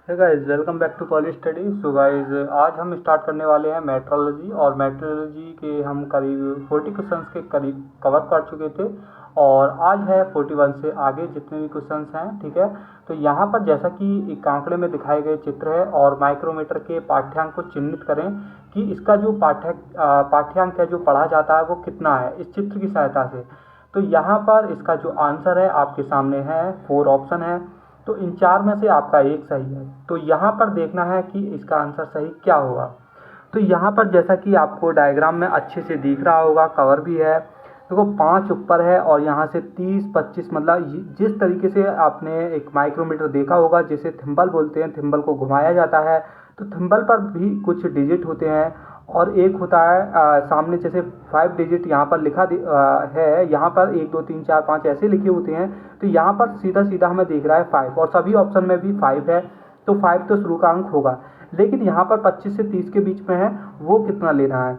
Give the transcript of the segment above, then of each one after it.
Hey guys, welcome back to college study. So guys, आज हम start करने वाले हैं मेट्रोलॉजी। और मेट्रोलॉजी के हम करीब 40 क्वेश्चंस के करीब कवर कर चुके थे और आज है 41 से आगे जितने भी क्वेश्चंस हैं। ठीक है, तो यहाँ पर जैसा कि एक आंकड़े में दिखाए गए चित्र है और माइक्रोमीटर के पाठ्यांक को चिन्हित करें कि इसका जो पाठ्यांक है जो पढ़ा जाता है वो कितना है इस चित्र की सहायता से। तो यहाँ पर इसका जो आंसर है आपके सामने है, 4 ऑप्शन है। तो इन 4 में से आपका एक सही है। तो यहाँ पर देखना है कि इसका आंसर सही क्या होगा। तो यहाँ पर जैसा कि आपको डायग्राम में अच्छे से दिख रहा होगा, कवर भी है। देखो 5 ऊपर है और यहाँ से 30 25, मतलब जिस तरीके से आपने एक माइक्रोमीटर देखा होगा जिसे थिम्बल बोलते हैं, थिम्बल को घुमाया जाता है, तो थिम्बल पर भी कुछ डिजिट होते हैं और एक होता है सामने जैसे 5 डिजिट यहाँ पर है। यहाँ पर 1 2 3 4 5 ऐसे लिखे होते हैं। तो यहाँ पर सीधा सीधा हमें दिख रहा है 5 और सभी ऑप्शन में भी 5 है। तो 5 तो शुरू का अंक होगा, लेकिन यहाँ पर 25 से 30 के बीच में है, वो कितना लेना है।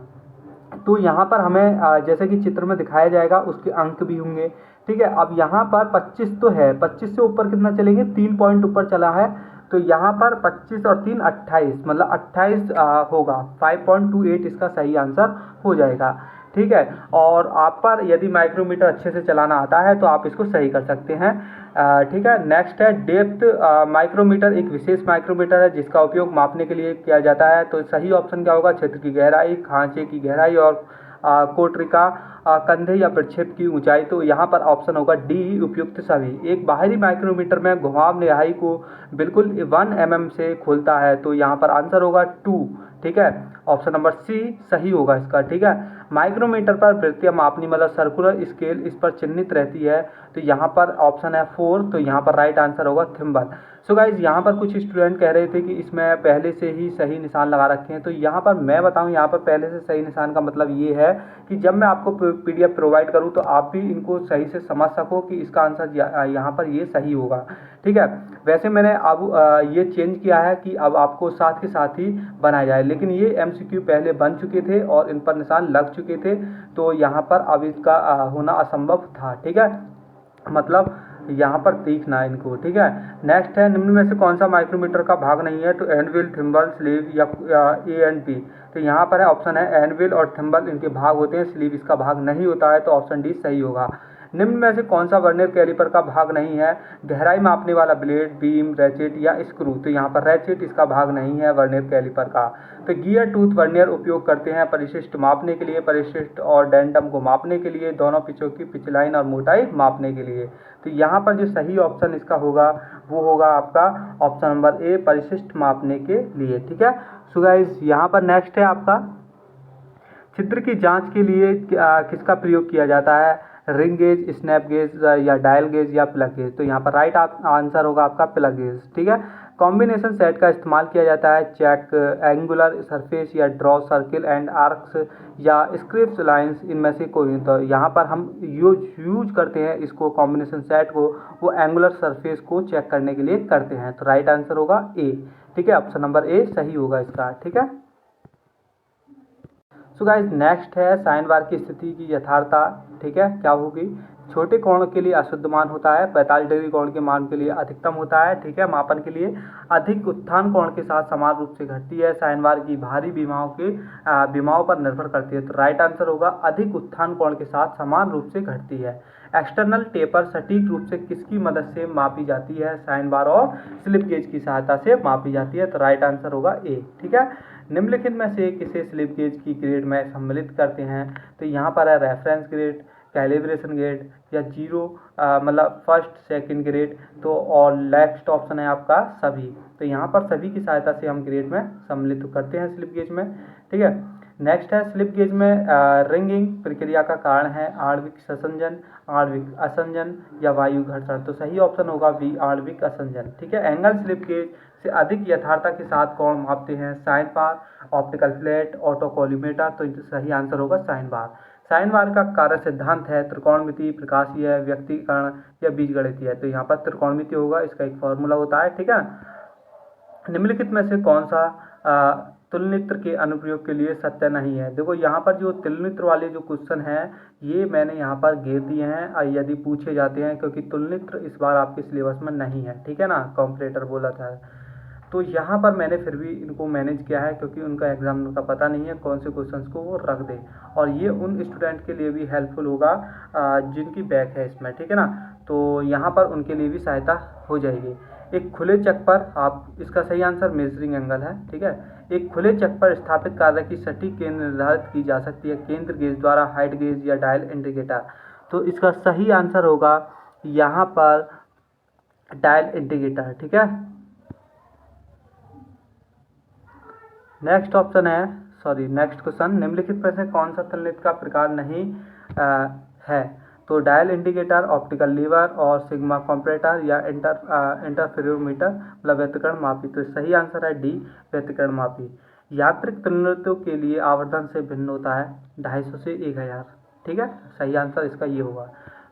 तो यहाँ पर हमें जैसे कि चित्र में दिखाया जाएगा उसके अंक भी होंगे। ठीक है, अब यहाँ पर 25 तो है, 25 से ऊपर कितना चलेंगे, 3 पॉइंट ऊपर चला है। तो यहाँ पर 25 और 3 28, मतलब 28 होगा। 5.28 इसका सही आंसर हो जाएगा। ठीक है, और आप पर यदि माइक्रोमीटर अच्छे से चलाना आता है तो आप इसको सही कर सकते हैं। ठीक है, नेक्स्ट है डेप्थ माइक्रोमीटर। एक विशेष माइक्रोमीटर है जिसका उपयोग मापने के लिए किया जाता है। तो सही ऑप्शन क्या होगा, क्षेत्र की गहराई, खांचे की गहराई और कोटरिका कंधे या प्रक्षेप की ऊंचाई। तो यहाँ पर ऑप्शन होगा डी, उपयुक्त सभी। एक बाहरी माइक्रोमीटर में घुमाव निहाई को बिल्कुल 1 mm से खोलता है। तो यहाँ पर आंसर होगा 2। ठीक है, ऑप्शन नंबर सी सही होगा इसका। ठीक है, माइक्रोमीटर पर वृत्तीय मापनी मतलब सर्कुलर स्केल इस पर चिन्हित रहती है। तो यहाँ पर ऑप्शन है 4। तो यहाँ पर राइट आंसर होगा थिम्बल। सो गाइज, यहाँ पर कुछ स्टूडेंट कह रहे थे कि इसमें पहले से ही सही निशान लगा रखे हैं। तो यहाँ पर मैं बताऊँ, यहाँ पर पहले से सही निशान का मतलब ये है कि जब मैं आपको PDF प्रोवाइड करूँ तो आप भी इनको सही से समझ सको कि इसका आंसर यहाँ पर ये सही होगा। ठीक है, वैसे मैंने अब ये चेंज किया है कि अब आपको साथ के साथ ही बनाया जाए, लेकिन ये MCQ पहले बन चुके थे और इन पर निशान लग चुके थे। तो यहाँ पर अब इसका होना असंभव था। ठीक है, मतलब यहाँ पर देखना है इनको। ठीक है, नेक्स्ट है निम्न में से कौन सा माइक्रोमीटर का भाग नहीं है। तो एनविल, थिम्बल, स्लीव या A&P। तो यहाँ पर है ऑप्शन है एनविल और थिम्बल, इनके भाग होते हैं, स्लीव इसका भाग नहीं होता है। तो ऑप्शन डी सही होगा। निम्न में से कौन सा वर्नियर कैलिपर का भाग नहीं है। गहराई मापने वाला ब्लेड, बीम, रैचेट या स्क्रू। तो यहाँ पर रैचेट इसका भाग नहीं है वर्नियर कैलिपर का। तो गियर टूथ वर्नियर उपयोग करते हैं परिशिष्ट मापने के लिए, परिशिष्ट और डेंटम को मापने के लिए, दोनों पिचों की पिच लाइन और मोटाई मापने के लिए। तो यहाँ पर जो सही ऑप्शन इसका होगा वो होगा आपका ऑप्शन नंबर ए, परिशिष्ट मापने के लिए। ठीक है, सो गाइस यहाँ पर नेक्स्ट है आपका छिद्र की जांच के लिए किसका प्रयोग किया जाता है। रिंग गेज, स्नैप गेज या डायल गेज या प्लग गेज। तो यहाँ पर राइट आंसर होगा आपका प्लग गेज। ठीक है, कॉम्बिनेशन सेट का इस्तेमाल किया जाता है चेक एंगुलर सरफेस या ड्रॉ सर्किल एंड आर्क्स या स्क्रिप्ट लाइंस, इनमें से कोई। तो यहाँ पर हम यूज करते हैं इसको, कॉम्बिनेशन सेट को, वो एंगुलर सरफेस को चेक करने के लिए करते हैं। तो राइट आंसर होगा ए। ठीक है, ऑप्शन नंबर ए सही होगा इसका। ठीक है, सो गाइज नेक्स्ट है साइन बार की स्थिति की यथार्थता। ठीक है, क्या होगी। छोटे कोण के लिए अशुद्ध मान होता है, 45 डिग्री कोण के मान के लिए अधिकतम होता है। ठीक है, मापन के लिए अधिक उत्थान कोण के साथ समान रूप से घटती है। साइन बार की भारी विमाओं पर निर्भर करती है। तो राइट आंसर होगा अधिक उत्थान कोण के साथ समान रूप से घटती है। एक्सटर्नल टेपर सटीक रूप से किसकी मदद से मापी जाती है। साइन बार और स्लिप गेज की सहायता से मापी जाती है। तो राइट आंसर होगा ए। ठीक है, निम्नलिखित में से किसे स्लिप गेज की ग्रेड में सम्मिलित करते हैं। तो यहाँ पर है रेफरेंस ग्रेड, कैलिब्रेशन ग्रेड या जीरो, मतलब फर्स्ट सेकंड ग्रेड। तो और नेक्स्ट ऑप्शन है आपका सभी। तो यहाँ पर सभी की सहायता से हम ग्रेड में सम्मिलित करते हैं स्लिप गेज में। ठीक है, नेक्स्ट है स्लिप गेज में रिंगिंग प्रक्रिया का कारण है आणविक संसंजन, आणविक असंजन या वायु घर्षण। तो सही ऑप्शन होगा बी, आणविक असंजन। ठीक है, एंगल स्लिप गेज से अधिक यथार्थता के साथ कोण मापते हैं। Sine bar, optical flat, autocollimator. तो सही आंसर होगा साइन बार। साइन बार का कार्य सिद्धांत है त्रिकोणमिति, प्रकाशीय, व्यक्तीकरण या बीजगणितीय। तो यहाँ पर त्रिकोणमिति होगा, इसका एक फॉर्मूला होता है। ठीक है, निम्नलिखित में से कौन सा तुलनित्र के अनुप्रयोग के लिए सत्य नहीं है। देखो यहाँ पर जो तुलनित्र वाले जो क्वेश्चन है ये मैंने यहाँ पर घेर दिए हैं यदि पूछे जाते हैं, क्योंकि तुलनित्र इस बार आपके सिलेबस में नहीं है। ठीक है ना, कॉम्परेटर बोला था। तो यहाँ पर मैंने फिर भी इनको मैनेज किया है, क्योंकि उनका एग्जाम का पता नहीं है कौन से क्वेश्चंस को वो रख दे, और ये उन स्टूडेंट के लिए भी हेल्पफुल होगा जिनकी बैक है इसमें, ठीक है ना। तो यहाँ पर उनके लिए भी सहायता हो जाएगी। एक खुले चक पर आप, इसका सही आंसर मेजरिंग एंगल है, ठीक है। एक खुले चक पर स्थापित कार्य की सटीक केंद्र निर्धारित की जा सकती है केंद्र गेज द्वारा, हाइट गेज या डायल इंडिकेटर। तो इसका सही आंसर होगा यहाँ पर डायल इंडिकेटर, ठीक है। नेक्स्ट ऑप्शन है, सॉरी नेक्स्ट क्वेश्चन, निम्नलिखित में से कौन सा तलनित्र का प्रकार नहीं है। तो डायल इंडिकेटर, ऑप्टिकल लीवर और सिग्मा कंपैरेटर या इंटरफेरोमीटर मतलब व्यतिकरण मापी। तो सही आंसर है डी, व्यतिकरण मापी। यांत्रिक तलनित्रों के लिए आवर्धन से भिन्न होता है 250 से 1000, ठीक है। सही आंसर इसका ये होगा।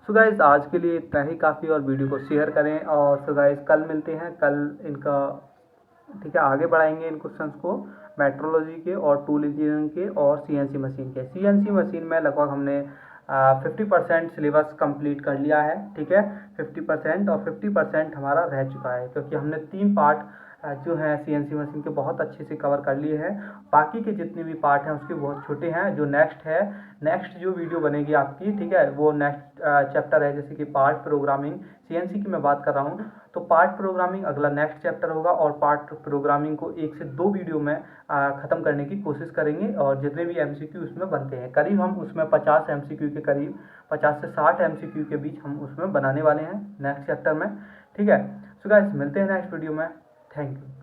सो गाइस आज के लिए इतना ही काफ़ी, और वीडियो को शेयर करें। और सो गाइस कल मिलते हैं, कल इनका, ठीक है, आगे बढ़ाएंगे इन क्वेश्चंस को मेट्रोलॉजी के और टूल इंजीनियरिंग के और सीएनसी मशीन के। सीएनसी मशीन में लगभग हमने 50% सिलेबस कंप्लीट कर लिया है, ठीक है। 50% और 50% हमारा रह चुका है, क्योंकि हमने 3 पार्ट जो है सीएनसी मशीन के बहुत अच्छे से कवर कर लिए हैं। बाकी के जितने भी पार्ट हैं उसके बहुत छोटे हैं। जो नेक्स्ट है, नेक्स्ट जो वीडियो बनेगी आपकी, ठीक है, वो नेक्स्ट चैप्टर है, जैसे कि पार्ट प्रोग्रामिंग, सीएनसी की मैं बात कर रहा हूँ। तो पार्ट प्रोग्रामिंग अगला नेक्स्ट चैप्टर होगा, और पार्ट प्रोग्रामिंग को 1 से 2 वीडियो में ख़त्म करने की कोशिश करेंगे। और जितने भी एमसीक्यू उसमें बनते हैं, करीब हम उसमें 50 एमसीक्यू के करीब, 50 से 60 एमसीक्यू के बीच हम उसमें बनाने वाले हैं नेक्स्ट चैप्टर में, ठीक है। सो गाइस मिलते हैं नेक्स्ट वीडियो में। Thank you.